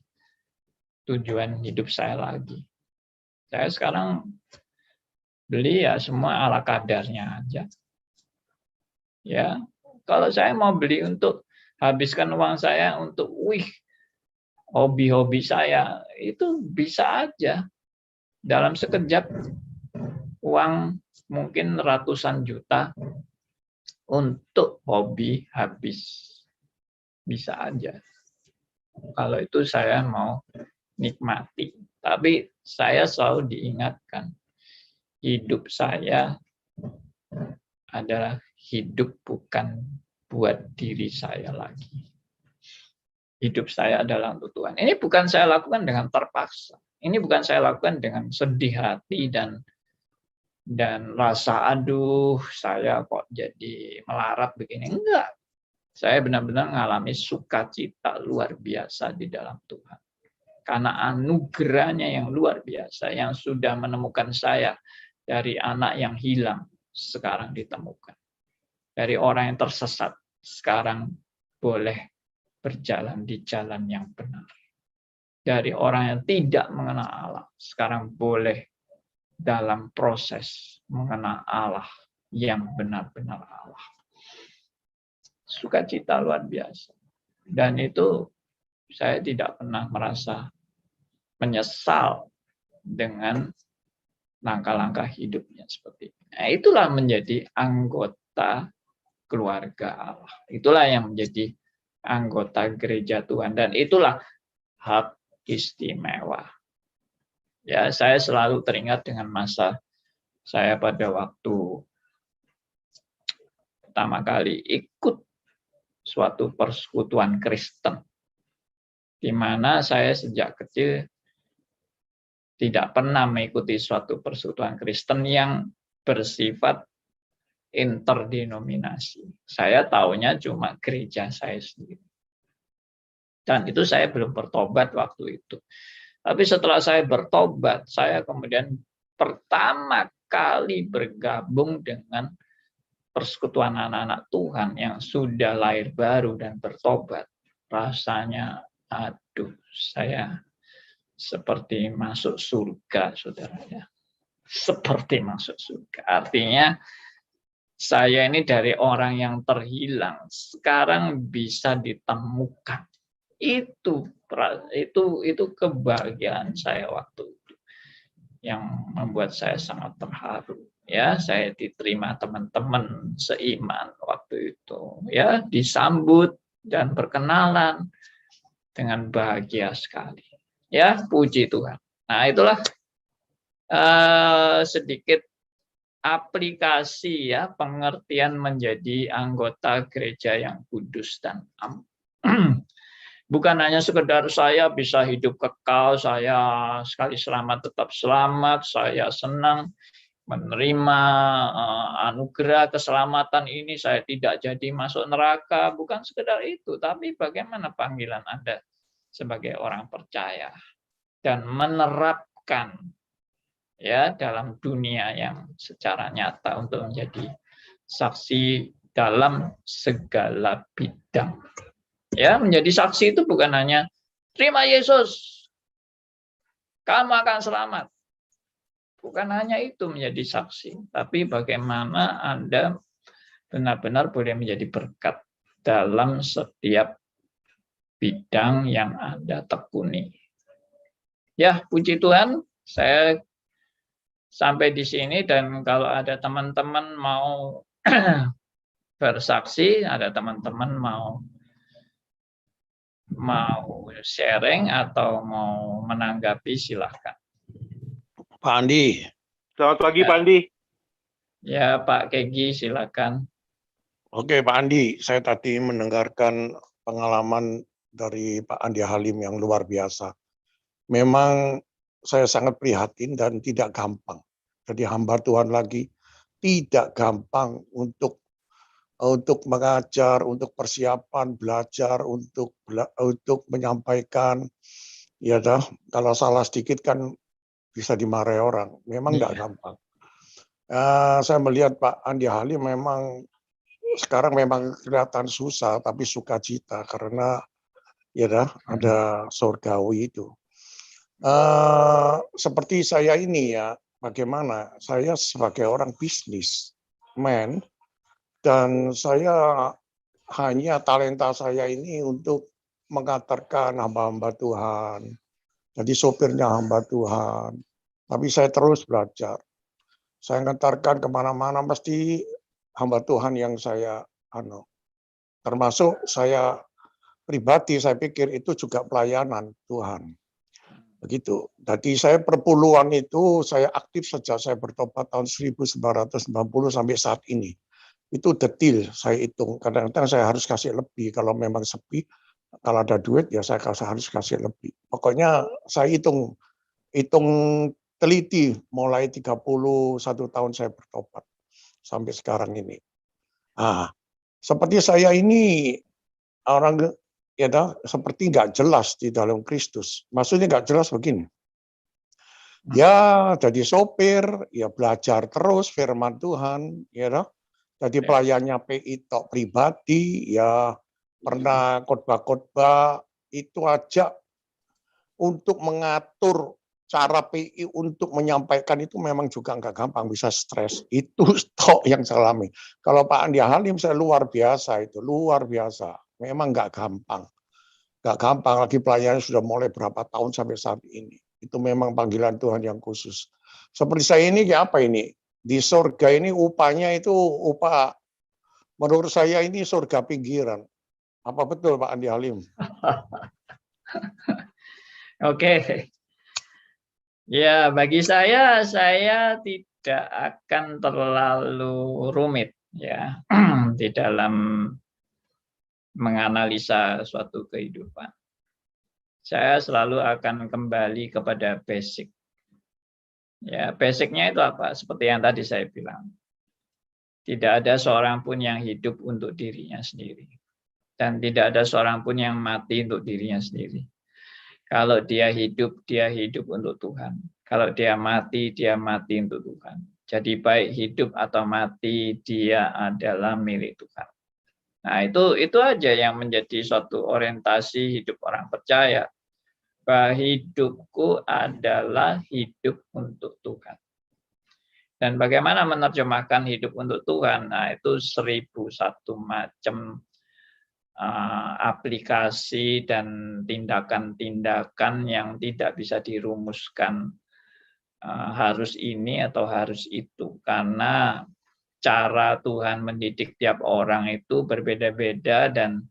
tujuan hidup saya lagi. Saya sekarang beli ya semua ala kadarnya aja. Ya, kalau saya mau beli untuk habiskan uang saya untuk hobi-hobi saya, itu bisa aja dalam sekejap uang mungkin ratusan juta untuk hobi habis. Bisa aja. Kalau itu saya mau nikmati. Tapi saya selalu diingatkan, hidup saya adalah hidup bukan buat diri saya lagi. Hidup saya adalah untuk Tuhan. Ini bukan saya lakukan dengan terpaksa. Ini bukan saya lakukan dengan sedih hati dan rasa aduh saya kok jadi melarat begini. Enggak. Saya benar-benar mengalami sukacita luar biasa di dalam Tuhan. Karena anugerahnya yang luar biasa yang sudah menemukan saya dari anak yang hilang sekarang ditemukan. Dari orang yang tersesat sekarang boleh berjalan di jalan yang benar. Dari orang yang tidak mengenal Allah sekarang boleh dalam proses mengenal Allah yang benar-benar Allah. Sukacita luar biasa. Dan itu saya tidak pernah merasa menyesal dengan langkah-langkah hidupnya seperti ini. Nah, itulah menjadi anggota keluarga Allah. Itulah yang menjadi anggota gereja Tuhan. Dan itulah hak istimewa. Ya, saya selalu teringat dengan masa saya pada waktu pertama kali ikut suatu persekutuan Kristen, di mana saya sejak kecil tidak pernah mengikuti suatu persekutuan Kristen yang bersifat interdenominasi. Saya taunya cuma gereja saya sendiri. Dan itu saya belum bertobat waktu itu. Tapi setelah saya bertobat, saya kemudian pertama kali bergabung dengan persekutuan anak-anak Tuhan yang sudah lahir baru dan bertobat. Rasanya, aduh, saya seperti masuk surga, saudara ya. Seperti masuk surga. Artinya, saya ini dari orang yang terhilang, sekarang bisa ditemukan. Itu kebahagiaan saya waktu itu yang membuat saya sangat terharu. Ya, saya diterima teman-teman seiman waktu itu. Ya, disambut dan berkenalan dengan bahagia sekali. Ya, puji Tuhan. Nah, itulah sedikit aplikasi ya pengertian menjadi anggota gereja yang kudus dan bukan hanya sekedar saya bisa hidup kekal, saya sekali selamat tetap selamat, saya senang menerima anugerah keselamatan ini, saya tidak jadi masuk neraka, bukan sekedar itu, tapi bagaimana panggilan Anda sebagai orang percaya dan menerapkan ya dalam dunia yang secara nyata untuk menjadi saksi dalam segala bidang. Ya, menjadi saksi itu bukan hanya terima Yesus, kamu akan selamat. Bukan hanya itu menjadi saksi, tapi bagaimana Anda benar-benar boleh menjadi berkat dalam setiap bidang yang Anda tekuni. Ya, puji Tuhan, saya sampai di sini dan kalau ada teman-teman mau bersaksi, ada teman-teman mau sharing atau mau menanggapi silahkan. Pak Andi. Selamat pagi Pak Andi. Ya Pak Kegi silakan. Oke Pak Andi, saya tadi mendengarkan pengalaman dari Pak Andi Halim yang luar biasa. Memang saya sangat prihatin dan tidak gampang. Jadi hamba Tuhan lagi tidak gampang untuk mengajar, untuk persiapan, belajar, untuk menyampaikan. Ya dah, kalau salah sedikit kan bisa dimarahi orang. Memang tidak gampang. Saya melihat Pak Andi Halim memang sekarang memang kelihatan susah, tapi sukacita karena ya dah ada surgawi itu. Seperti saya ini ya, bagaimana saya sebagai orang bisnismen dan saya hanya talenta saya ini untuk mengantarkan hamba-hamba Tuhan. Jadi sopirnya hamba Tuhan. Tapi saya terus belajar. Saya ngantarkan kemana-mana mesti hamba Tuhan yang saya termasuk saya pribadi, saya pikir itu juga pelayanan Tuhan. Begitu. Jadi saya perpuluhan itu saya aktif sejak saya bertobat tahun 1990 sampai saat ini. Itu detil saya hitung. Kadang-kadang saya harus kasih lebih kalau memang sepi. Kalau ada duit ya saya harus kasih lebih. Pokoknya saya hitung teliti mulai 31 tahun saya bertobat sampai sekarang ini. Seperti saya ini orang seperti nggak jelas di dalam Kristus. Maksudnya nggak jelas begini. Ya jadi sopir, ya belajar terus firman Tuhan, Jadi pelayannya PI tok pribadi, ya pernah khotbah-khotbah itu aja untuk mengatur cara PI untuk menyampaikan itu memang juga nggak gampang, bisa stres. Itu stok yang saya alami. Kalau Pak Andi Halim saya luar biasa itu, luar biasa. Memang nggak gampang. Nggak gampang, lagi pelayannya sudah mulai berapa tahun sampai saat ini. Itu memang panggilan Tuhan yang khusus. Seperti saya ini kayak apa ini? Di surga ini upahnya itu upah, menurut saya ini surga pinggiran. Apa betul Pak Andi Halim? Oke. Ya, bagi saya tidak akan terlalu rumit ya di dalam menganalisa suatu kehidupan. Saya selalu akan kembali kepada basic. Ya, basicnya itu apa? Seperti yang tadi saya bilang. Tidak ada seorang pun yang hidup untuk dirinya sendiri. Dan tidak ada seorang pun yang mati untuk dirinya sendiri. Kalau dia hidup untuk Tuhan. Kalau dia mati untuk Tuhan. Jadi baik hidup atau mati, dia adalah milik Tuhan. Nah, itu aja yang menjadi suatu orientasi hidup orang percaya. Bahwa hidupku adalah hidup untuk Tuhan. Dan bagaimana menerjemahkan hidup untuk Tuhan? Nah, itu 1001 macam aplikasi dan tindakan-tindakan yang tidak bisa dirumuskan harus ini atau harus itu. Karena cara Tuhan mendidik tiap orang itu berbeda-beda dan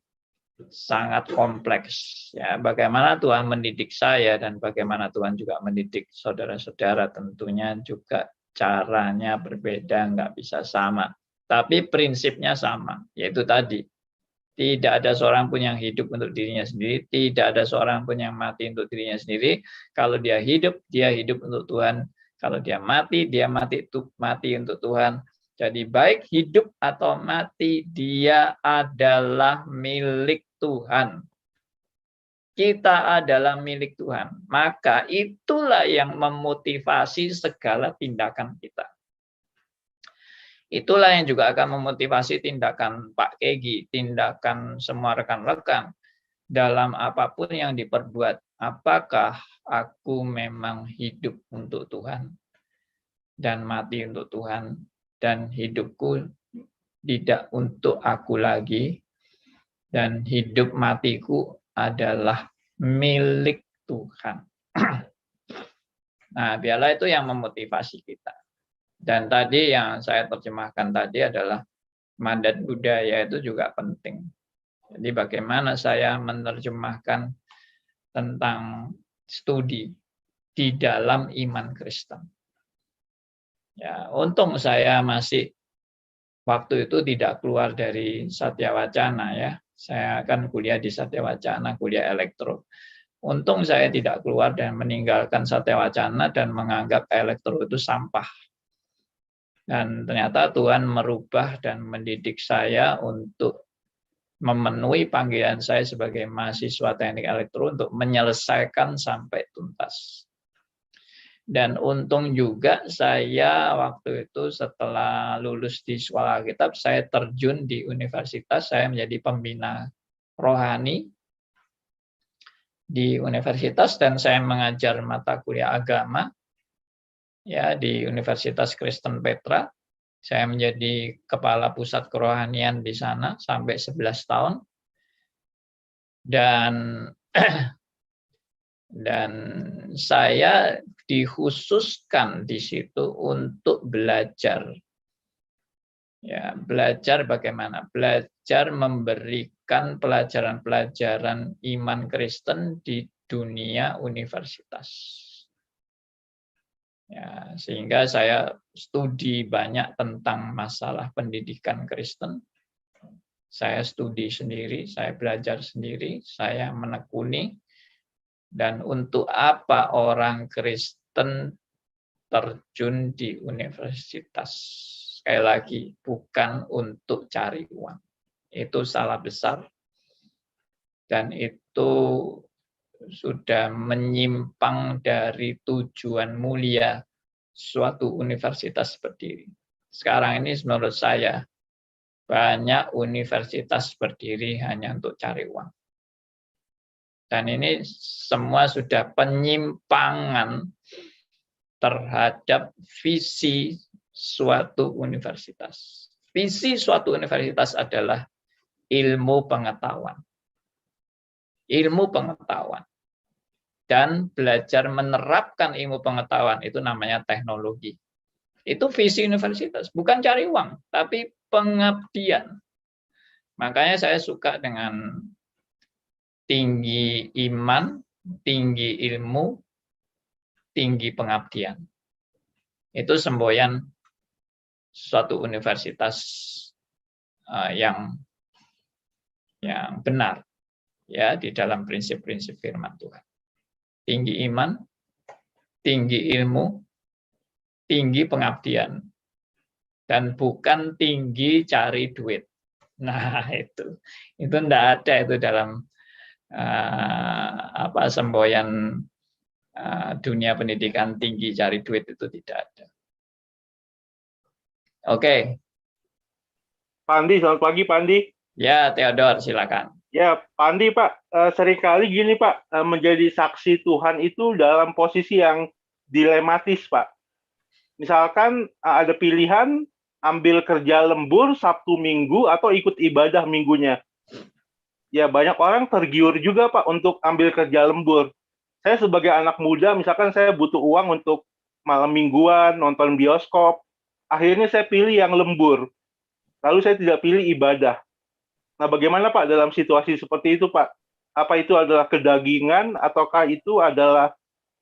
sangat kompleks. Ya, bagaimana Tuhan mendidik saya dan bagaimana Tuhan juga mendidik saudara-saudara tentunya juga caranya berbeda, nggak bisa sama. Tapi prinsipnya sama, yaitu tadi. Tidak ada seorang pun yang hidup untuk dirinya sendiri, tidak ada seorang pun yang mati untuk dirinya sendiri. Kalau dia hidup untuk Tuhan. Kalau dia mati untuk Tuhan. Jadi baik hidup atau mati, dia adalah milik Tuhan. Kita adalah milik Tuhan. Maka itulah yang memotivasi segala tindakan kita. Itulah yang juga akan memotivasi tindakan Pak Kegi, tindakan semua rekan-rekan dalam apapun yang diperbuat. Apakah aku memang hidup untuk Tuhan dan mati untuk Tuhan, dan hidupku tidak untuk aku lagi, dan hidup matiku adalah milik Tuhan. Nah, biarlah itu yang memotivasi kita. Dan tadi yang saya terjemahkan tadi adalah mandat budaya itu juga penting. Jadi bagaimana saya menerjemahkan tentang studi di dalam iman Kristen. Ya, untung saya masih waktu itu tidak keluar dari Satya Wacana ya. Saya akan kuliah di Satya Wacana, kuliah elektro. Untung saya tidak keluar dan meninggalkan Satya Wacana dan menganggap elektro itu sampah. Dan ternyata Tuhan merubah dan mendidik saya untuk memenuhi panggilan saya sebagai mahasiswa teknik elektro untuk menyelesaikan sampai tuntas. Dan untung juga saya waktu itu setelah lulus di sekolah Alkitab, saya terjun di universitas, saya menjadi pembina rohani di universitas dan saya mengajar mata kuliah agama ya di Universitas Kristen Petra. Saya menjadi kepala pusat kerohanian di sana sampai 11 tahun. Dan dan saya dikhususkan di situ untuk belajar. Ya, belajar bagaimana? Belajar memberikan pelajaran-pelajaran iman Kristen di dunia universitas. Ya, sehingga saya studi banyak tentang masalah pendidikan Kristen. Saya studi sendiri, saya belajar sendiri, saya menekuni. Dan untuk apa orang Kristen terjun di universitas? Sekali lagi, bukan untuk cari uang. Itu salah besar. Dan itu sudah menyimpang dari tujuan mulia suatu universitas berdiri. Sekarang ini menurut saya, banyak universitas berdiri hanya untuk cari uang. Dan ini semua sudah penyimpangan terhadap visi suatu universitas. Visi suatu universitas adalah ilmu pengetahuan. Ilmu pengetahuan. Dan belajar menerapkan ilmu pengetahuan itu namanya teknologi. Itu visi universitas, bukan cari uang, tapi pengabdian. Makanya saya suka dengan tinggi iman, tinggi ilmu, tinggi pengabdian. Itu semboyan suatu universitas yang benar ya di dalam prinsip-prinsip firman Tuhan. Tinggi iman, tinggi ilmu, tinggi pengabdian, dan bukan tinggi cari duit. Nah, itu enggak ada itu dalam semboyan dunia pendidikan tinggi cari duit, itu tidak ada. Oke. Pak Andi, selamat pagi Pak Andi. Ya, Theodor, silakan. Ya, Pak Andi, Pak, seringkali gini Pak, menjadi saksi Tuhan itu dalam posisi yang dilematis Pak. Misalkan ada pilihan ambil kerja lembur Sabtu Minggu atau ikut ibadah minggunya. Ya, banyak orang tergiur juga Pak untuk ambil kerja lembur. Saya sebagai anak muda, misalkan saya butuh uang untuk malam mingguan, nonton bioskop, akhirnya saya pilih yang lembur. Lalu saya tidak pilih ibadah. Nah, bagaimana Pak dalam situasi seperti itu Pak? Apa itu adalah kedagingan ataukah itu adalah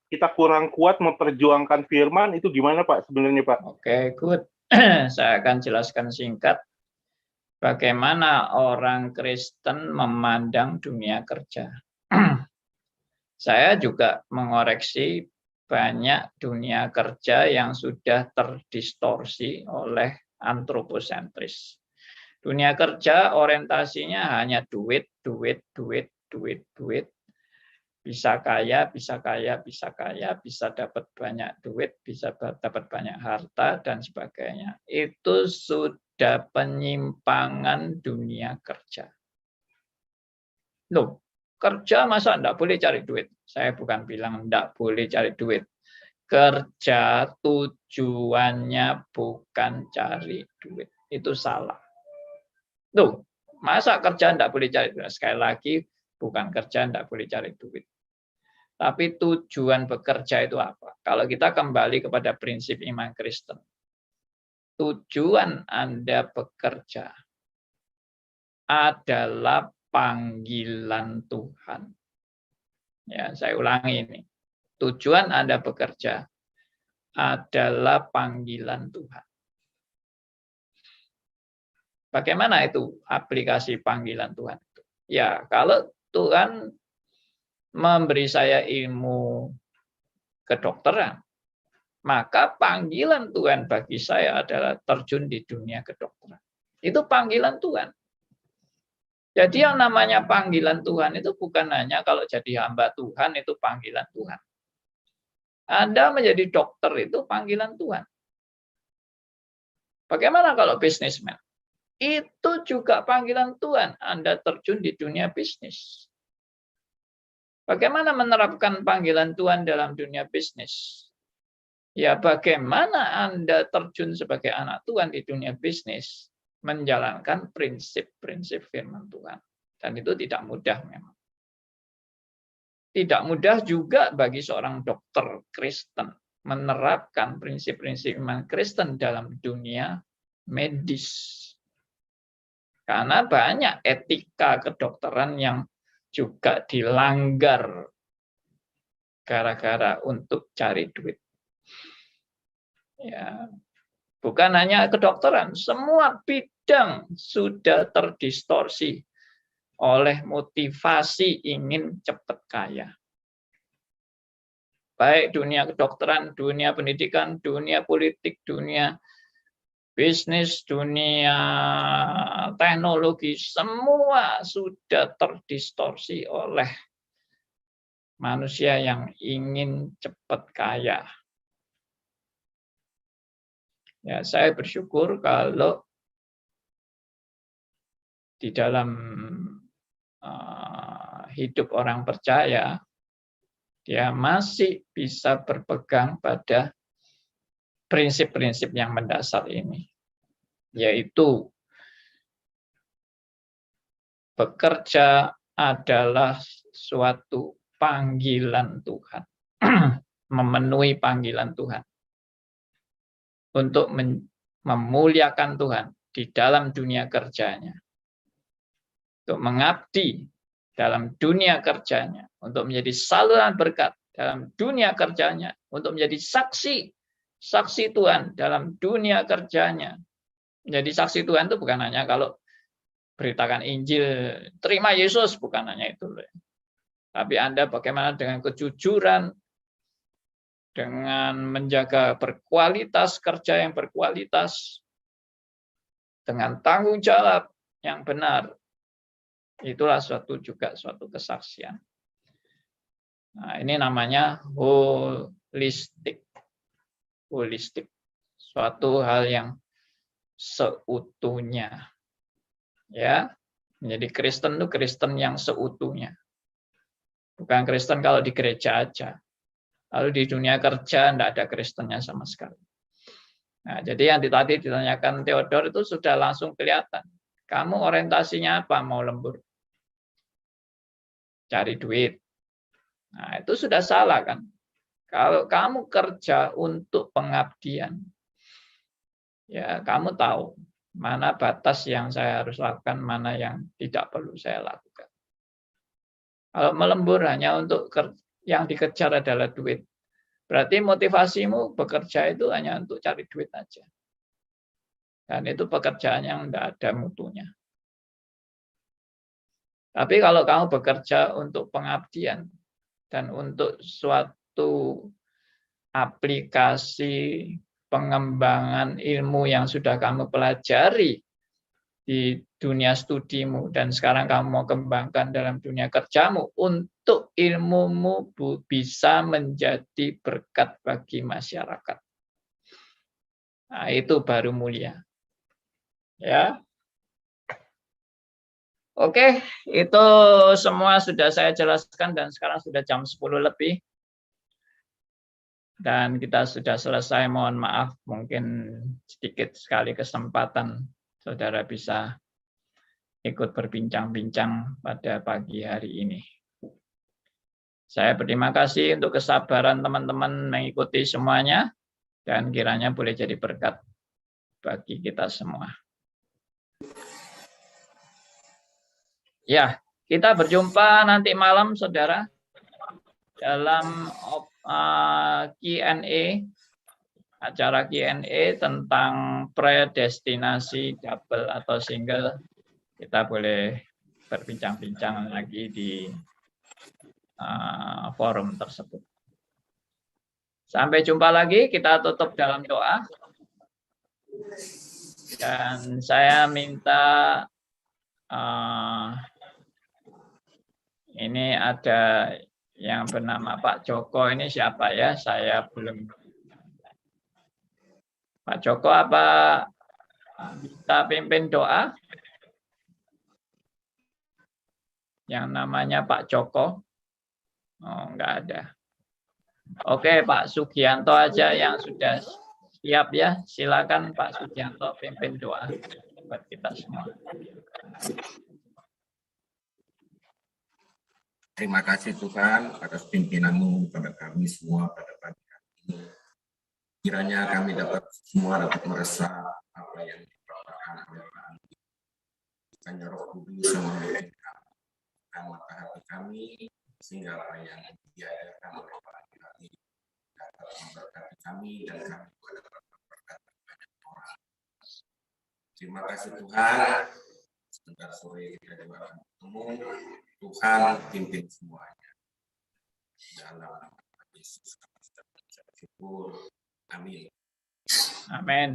kita kurang kuat memperjuangkan firman? Itu gimana Pak sebenarnya Pak? Oke, good. Saya akan jelaskan singkat bagaimana orang Kristen memandang dunia kerja. Saya juga mengoreksi banyak dunia kerja yang sudah terdistorsi oleh antroposentris. Dunia kerja orientasinya hanya duit, duit, duit, duit, duit. Bisa kaya, bisa kaya, bisa kaya, bisa dapat banyak duit, bisa dapat banyak harta, dan sebagainya. Itu sudah penyimpangan dunia kerja. Loh, kerja masa enggak boleh cari duit? Saya bukan bilang enggak boleh cari duit. Kerja tujuannya bukan cari duit. Itu salah. Loh, masa kerja enggak boleh cari duit? Sekali lagi, bukan kerja enggak boleh cari duit. Tapi tujuan bekerja itu apa? Kalau kita kembali kepada prinsip iman Kristen, tujuan Anda bekerja adalah panggilan Tuhan. Ya, saya ulangi ini. Tujuan Anda bekerja adalah panggilan Tuhan. Bagaimana itu aplikasi panggilan Tuhan? Ya, kalau Tuhan memberi saya ilmu kedokteran, maka panggilan Tuhan bagi saya adalah terjun di dunia kedokteran. Itu panggilan Tuhan. Jadi yang namanya panggilan Tuhan itu bukan hanya kalau jadi hamba Tuhan itu panggilan Tuhan. Anda menjadi dokter itu panggilan Tuhan. Bagaimana kalau bisnismen? Itu juga panggilan Tuhan. Anda terjun di dunia bisnis. Bagaimana menerapkan panggilan Tuhan dalam dunia bisnis? Ya bagaimana Anda terjun sebagai anak Tuhan di dunia bisnis, menjalankan prinsip-prinsip firman Tuhan. Dan itu tidak mudah memang. Tidak mudah juga bagi seorang dokter Kristen menerapkan prinsip-prinsip iman Kristen dalam dunia medis. Karena banyak etika kedokteran yang juga dilanggar gara-gara untuk cari duit. Ya, bukan hanya kedokteran, semua bidang sudah terdistorsi oleh motivasi ingin cepat kaya. Baik dunia kedokteran, dunia pendidikan, dunia politik, dunia bisnis, dunia teknologi, semua sudah terdistorsi oleh manusia yang ingin cepat kaya. Ya, saya bersyukur kalau di dalam hidup orang percaya, dia masih bisa berpegang pada prinsip-prinsip yang mendasar ini, yaitu bekerja adalah suatu panggilan Tuhan, memenuhi panggilan Tuhan untuk memuliakan Tuhan di dalam dunia kerjanya, untuk mengabdi dalam dunia kerjanya, untuk menjadi saluran berkat dalam dunia kerjanya, untuk menjadi saksi Tuhan dalam dunia kerjanya. Menjadi saksi Tuhan itu bukan hanya kalau beritakan Injil, terima Yesus, bukan hanya itu. Tapi Anda bagaimana dengan kejujuran, dengan menjaga berkualitas, kerja yang berkualitas, dengan tanggung jawab yang benar. Itulah juga suatu kesaksian. Nah, ini namanya holistik. Holistik. Suatu hal yang seutuhnya. Ya, menjadi Kristen itu Kristen yang seutuhnya. Bukan Kristen kalau di gereja aja. Lalu di dunia kerja tidak ada Kristennya sama sekali. Nah, jadi yang tadi ditanyakan Theodor itu sudah langsung kelihatan. Kamu orientasinya apa? Mau lembur? Cari duit. Nah, itu sudah salah kan? Kalau kamu kerja untuk pengabdian, ya kamu tahu mana batas yang saya harus lakukan, mana yang tidak perlu saya lakukan. Kalau melembur hanya untuk yang dikejar adalah duit, berarti motivasimu bekerja itu hanya untuk cari duit aja. Dan itu pekerjaan yang tidak ada mutunya. Tapi kalau kamu bekerja untuk pengabdian dan untuk suatu aplikasi pengembangan ilmu yang sudah kamu pelajari di dunia studimu dan sekarang kamu mau kembangkan dalam dunia kerjamu untuk ilmumu bisa menjadi berkat bagi masyarakat. Nah, itu baru mulia. Ya. Oke, itu semua sudah saya jelaskan dan sekarang sudah jam 10 lebih. Dan kita sudah selesai, mohon maaf, mungkin sedikit sekali kesempatan saudara bisa ikut berbincang-bincang pada pagi hari ini. Saya berterima kasih untuk kesabaran teman-teman mengikuti semuanya, dan kiranya boleh jadi berkat bagi kita semua. Ya, kita berjumpa nanti malam, saudara, dalam Q&A, acara Q&A tentang predestinasi double atau single. Kita boleh berbincang-bincang lagi di forum tersebut. Sampai jumpa lagi, kita tutup dalam doa. Dan saya minta ini ada yang bernama Pak Joko, ini siapa ya? Saya belum. Pak Joko, apa kita pimpin doa? Yang namanya Pak Joko? Oh, enggak ada. Oke, Pak Sugianto aja yang sudah siap ya. Silakan Pak Sugianto pimpin doa buat kita semua. Terima kasih Tuhan atas pimpinan-Mu pada kami semua pada pagi hari ini. Kiranya kami semua dapat meresap apa yang dipaparkan oleh Pak Andi. Kiranya Roh Kudus yang membimbingkan mata hati kami, sehingga apa yang diajarkan oleh Pak Andi dapat memberkati kami dan kami juga dapat memberkati banyak orang. Terima kasih Tuhan. Sebentar sore kita juga akan bertemu. Tuhan pimpin semuanya. Dalam nama Yesus kami sudah bersyukur. Amin. Amin.